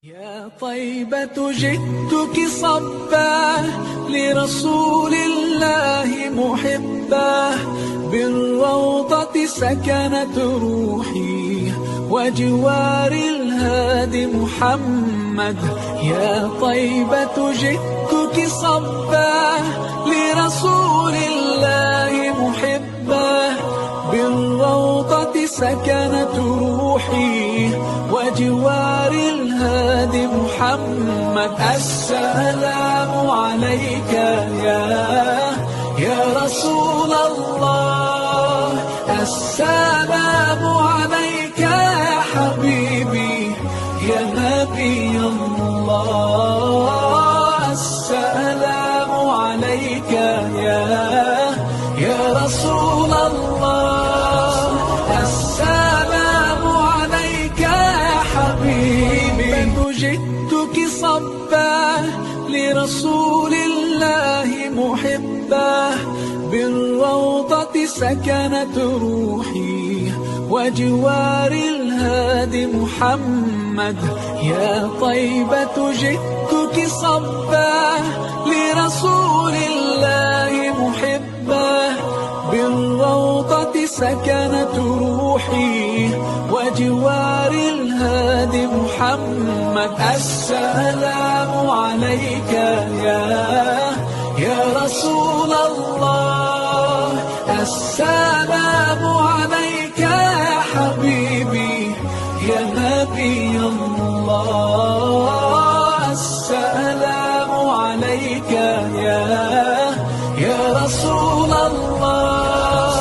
يا طيبة جئتك صبا لرسول الله محبا، بالروضة سكنت روحي وجوار الهادي محمد. يا طيبة جئتك صبا لرسول الله محبا، بالروضة سكنت روحي وجوار الهادي محمد. السلام عليك يا رسول الله، السلام عليك يا حبيبي يا نبي الله، السلام عليك يا رسول الله، السلام عليك يا حبيبي. جئتك صبا لرسول الله محبا، بالروضة سكنت روحي وجوار الهادي محمد. يا طيبة جئتك صبا لرسول الله محبا، بالروضة سكنت روحي وجوار الهادي محمد. السلام عليك يا رسول الله، السلام عليك يا حبيبي يا نبي الله، السلام عليك يا رسول الله،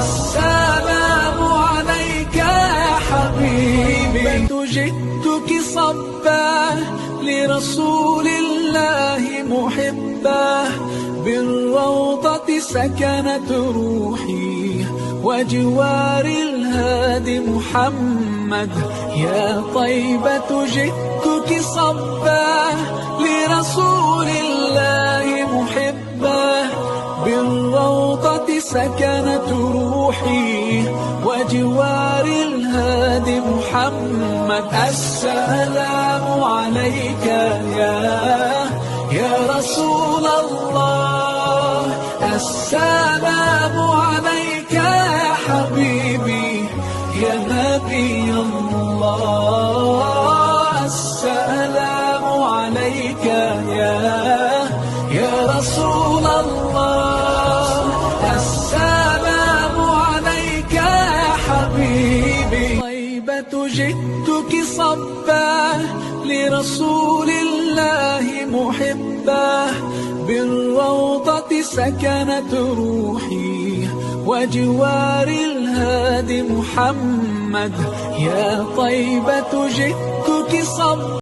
السلام عليك يا حبيبي. جئتك صبا لرسول الله محبا، بالروضة سكنت روحي وجوار الهادي محمد. يا طيبة جئتك صبا لرسول الله محبا، بالروضة سكنت روحي وجوار الهادي محمد. السلام عليك يا رسول الله، السلام عليك يا حبيبي يا نبي الله، السلام عليك يا رسول الله، السلام عليك يا حبيبي. طيبة جئتك صبا لرسول الله محبا، بالروضة سكنت روحي وجوار الهادي محمد. يا طيبة جئتك صبا